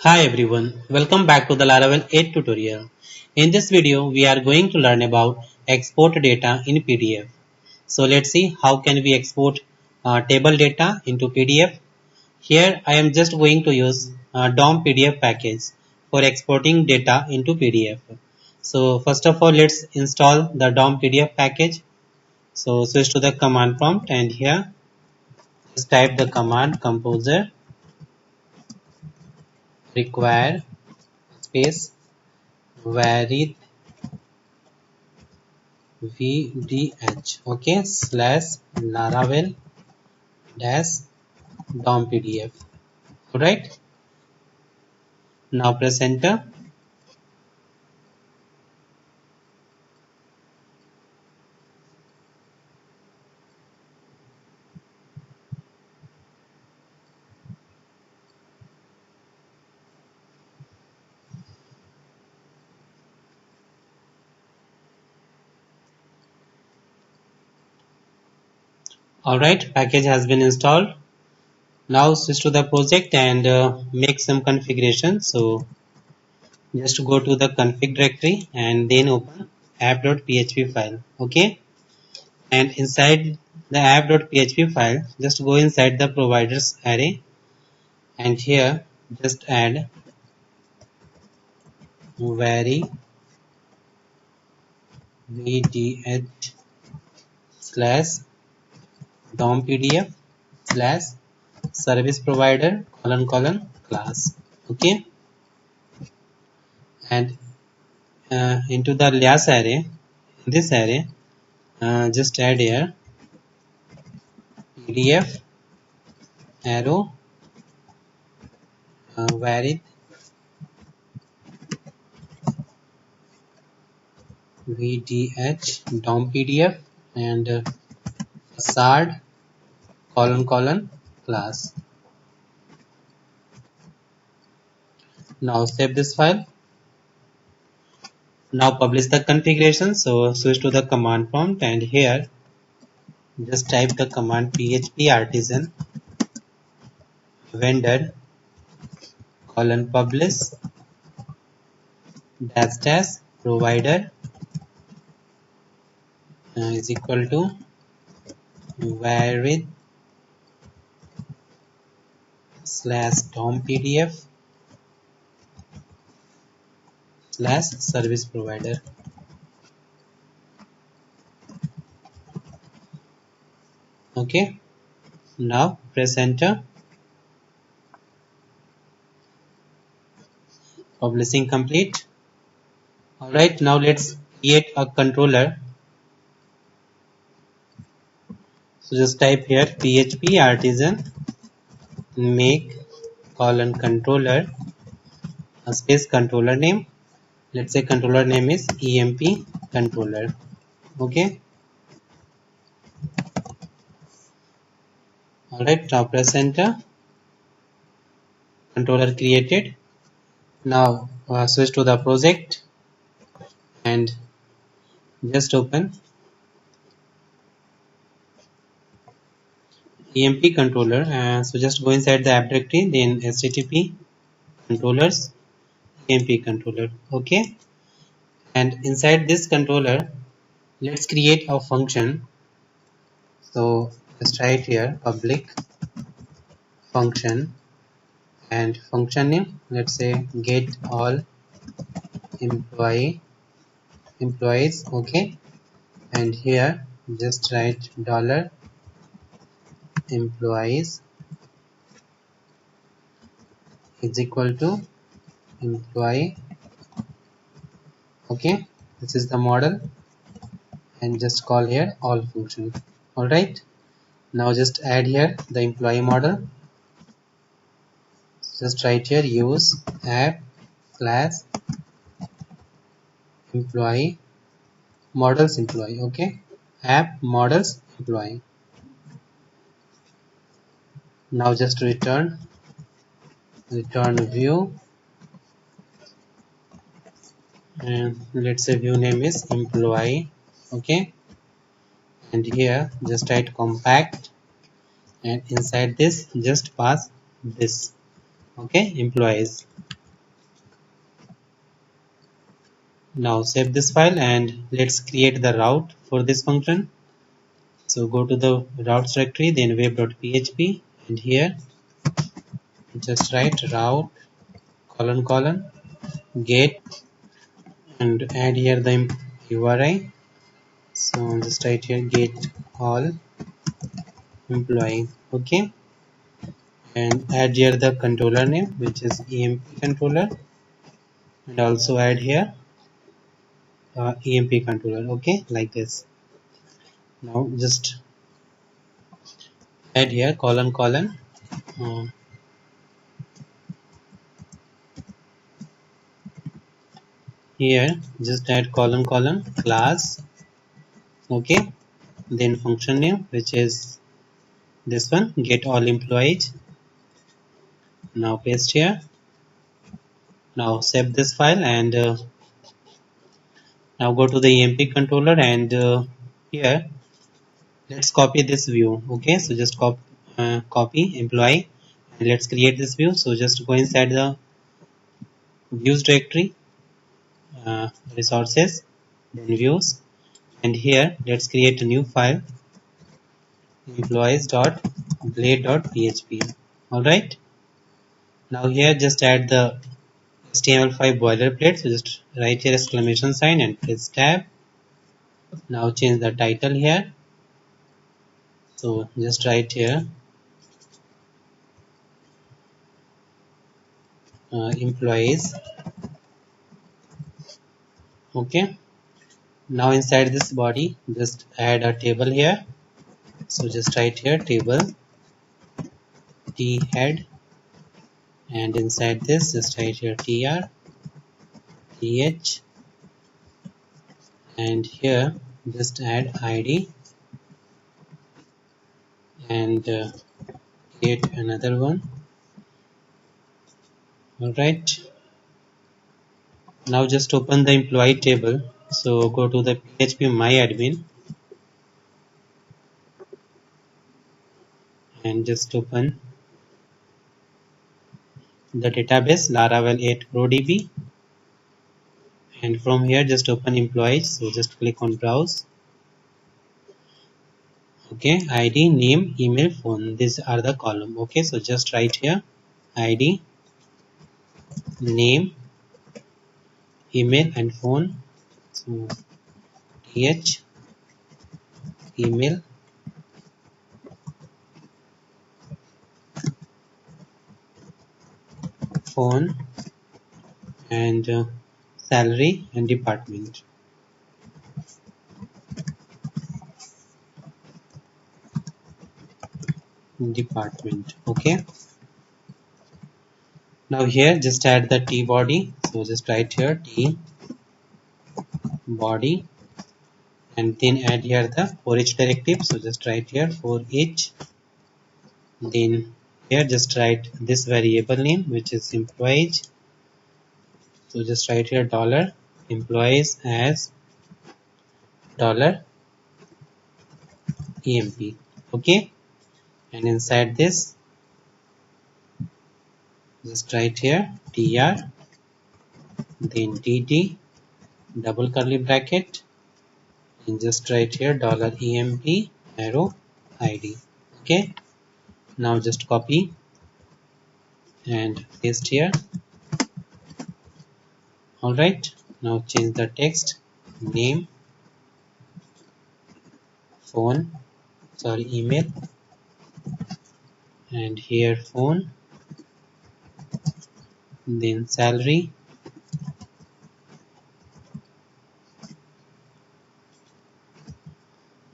Hi everyone, welcome back to the Laravel 8 tutorial. In this video, we are going to learn about export data in PDF. So let's see how can we export table data into PDF. Here I am just going to use DOM PDF package for exporting data into PDF. So first of all, let's install the DOM PDF package. So switch to the command prompt and here just type the command composer require space varied vdh okay slash laravel dash dom pdf. Alright, now press enter. Alright, package has been installed. Now switch to the project and make some configuration. So just go to the config directory and then open app.php file. Okay, and inside the app.php file just go inside the providers array and here just add vary vdh slash dom pdf slash service provider class. Okay, and into the alias array, in this array just add here pdf arrow varied vdh dom pdf and facade class. Now save this file. Now publish the configuration. So switch to the command prompt and here just type the command php artisan vendor publish dash dash provider is equal to varied slash dom pdf slash service provider. Okay, now press enter. Publishing complete. Alright, now let's create a controller. So just type here php artisan make controller a space controller name. Let's say controller name is emp controller. Okay, alright, now press enter. Controller created. Now switch to the project and just open emp controller. So just go inside the app directory, then http controllers emp controller. Okay, and inside this controller let's create a function. So just write here public function and function name, let's say get all employees. Okay, and here just write dollar employees is equal to employee. Okay, this is the model and just call here all function. Alright, now just add here the employee model. Just write here use app slash employee models employee. Okay, app models employee. Now just return view and let's say view name is employee. Okay, and here just write compact and inside this just pass this. Okay, employees. Now save this file and let's create the route for this function. So go to the routes directory, then web.php, and here just write route colon colon get and add here the URI. So just write here get all employee. Okay, and add here the controller name, which is EMP controller, and also add here EMP controller. Okay, like this. Now just add here colon colon uh, here just add colon colon class. Okay, then function name, which is this one, get all employees. Now paste here. Now save this file and now go to the EMP controller and here let's copy this view. Okay, so just copy employee and let's create this view. So just go inside the views directory, resources, then views, and here let's create a new file, employees.blade.php. Alright, now here just add the HTML5 boilerplate. So just write here exclamation sign and press tab. Now change the title here. So just write here employees. Okay, now inside this body just add a table here. So just write here table t head, and inside this just write here tr th, and here just add id and create another one. Alright, now just open the employee table. So go to the php myadmin and just open the database Laravel 8 ProDB, and from here just open employees. So just click on browse. Okay, id, name, email, phone, these are the column. Okay, so just write here id, name, email and phone. So th, email, phone, and salary and department. Okay, now here just add the t body. So just write here t body, and then add here the for each directive. So just write here for each, then here just write this variable name, which is employees. So just write here dollar employees as dollar emp. Okay, and inside this just write here tr, then dd double curly bracket, and just write here dollar emp arrow id. Okay, now just copy and paste here. Alright, now change the text, name, phone, sorry email, and here phone, then salary,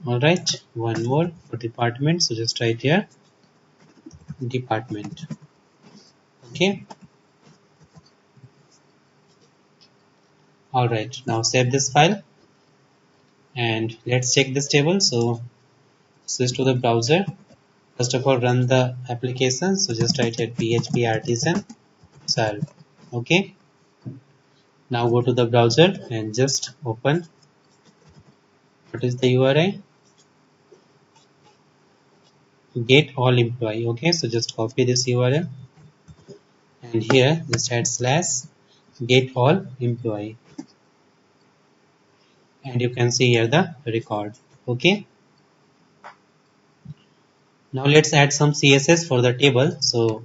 alright, one more for department. So just write here department. Okay, alright, now save this file and let's check this table. So switch to the browser. First of all, run the application. So just write here php artisan serve. Okay, now go to the browser and just open what is the URI, get all employee. Okay, so just copy this URL and here just add slash get all employee. and you can see here the record. Okay, now let's add some CSS for the table. So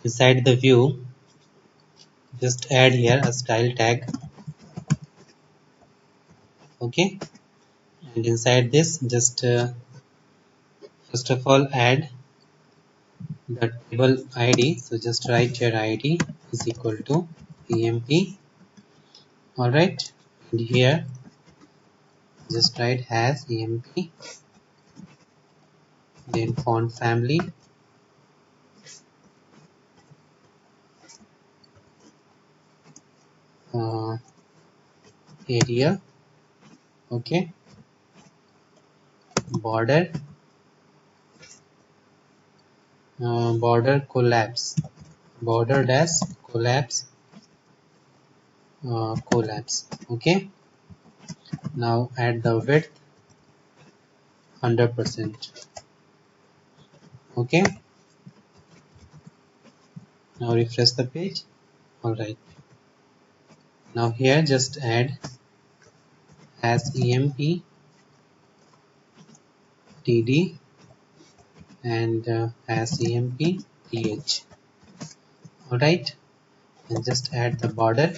inside the view, just add here a style tag. Okay, and inside this, just first of all add the table ID. So just write your ID is equal to emp. Alright, and here just write has emp, then font family, uh, area, okay, border, border collapse, border dash collapse, collapse. Okay, now add the width 100%. Okay, now refresh the page. Alright, now here just add as emp td and as emp th. Alright, and just add the border.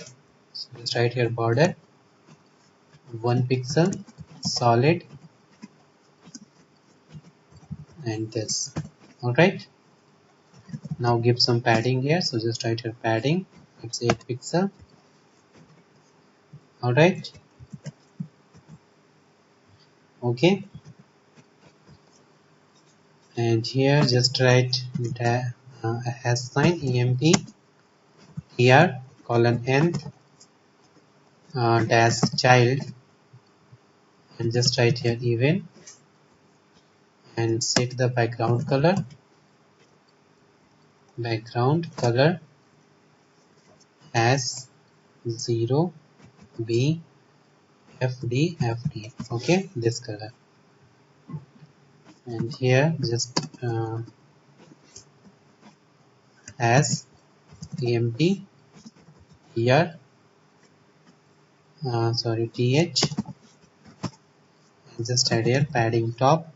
So just write here border 1 pixel solid and this. Alright, now give some padding here. So just write here padding, it's 8 pixel. Alright, okay, and here just write the hash sign emp here colon nth dash child, and just write here even, and set the background color as 0 b fd. Okay, this color, and here just as emp here sorry th, and just add here padding top,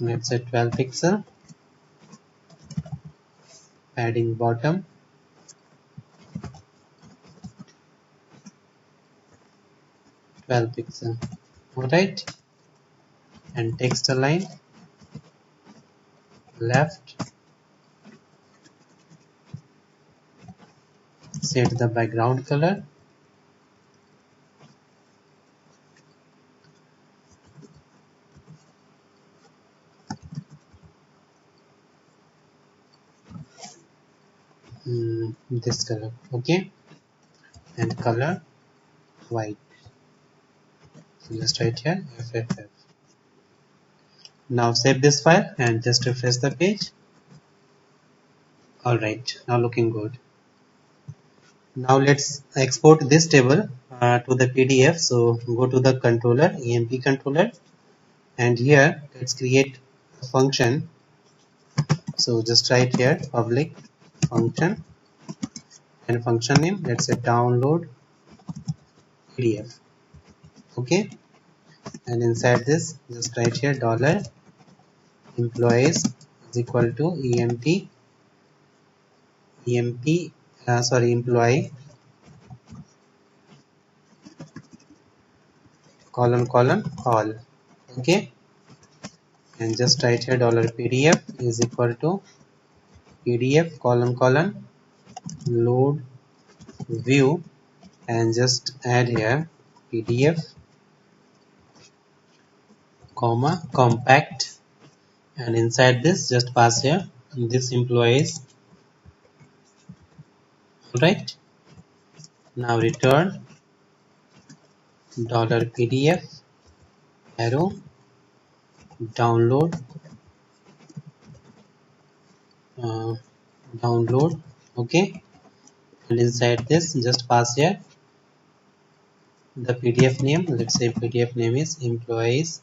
let's say 12 pixel, padding bottom 12 pixel. Alright, and text align left, set the background color, this color. Okay, and color white. So just write here FFF. Now save this file and just refresh the page. Alright, now looking good. Now let's export this table to the PDF. So go to the controller, EMP controller, and here let's create a function. So just write here public function and function name, let's say download PDF. Okay, and inside this just write here dollar employees is equal to employee colon all. Okay, and just write here dollar PDF is equal to PDF colon load view, and just add here PDF comma compact, and inside this just pass here this employees. Right, now return dollar PDF arrow download download. Okay, and inside this just pass here the PDF name, let's say PDF name is employees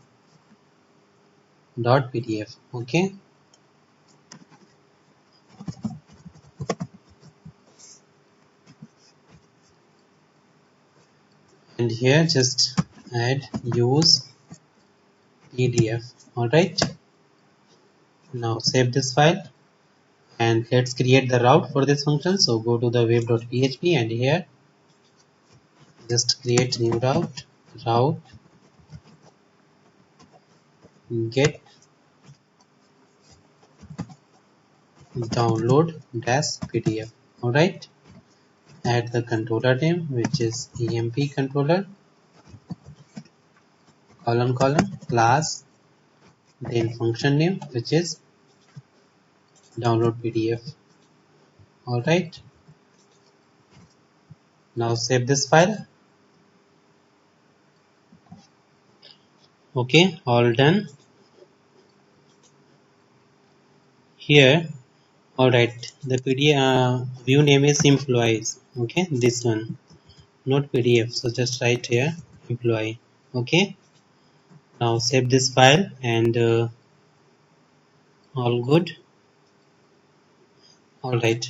dot PDF. Okay, here just add use PDF. Alright, now save this file and let's create the route for this function. So go to the web.php and here just create new route get download dash PDF. Alright, add the controller name which is emp controller colon class, then function name which is download PDF. Alright, now save this file. Okay, all done. Here, alright, the PDF view name is employees. Okay, this one, not PDF, so just write here employee. Okay, now save this file and all good. Alright,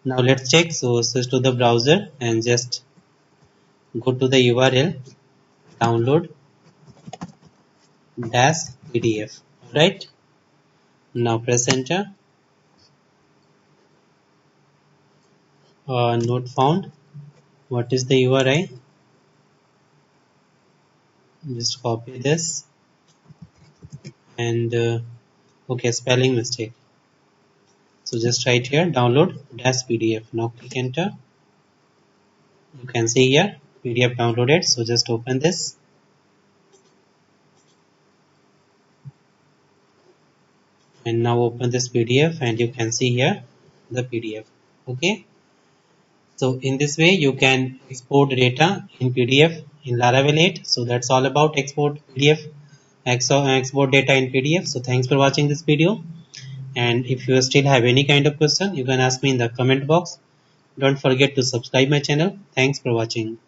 now let's check. So switch to the browser and just go to the URL download dash PDF. Right, now press enter. Not found. What is the URI? Just copy this and okay, spelling mistake. So just write here download dash PDF. Now click enter. You can see here PDF downloaded. So just open this and now open this PDF and you can see here the PDF. Okay, so in this way you can export data in PDF in Laravel 8. So that's all about export PDF, export data in PDF. So thanks for watching this video, and if you still have any kind of question you can ask me in the comment box. Don't forget to subscribe my channel. Thanks for watching.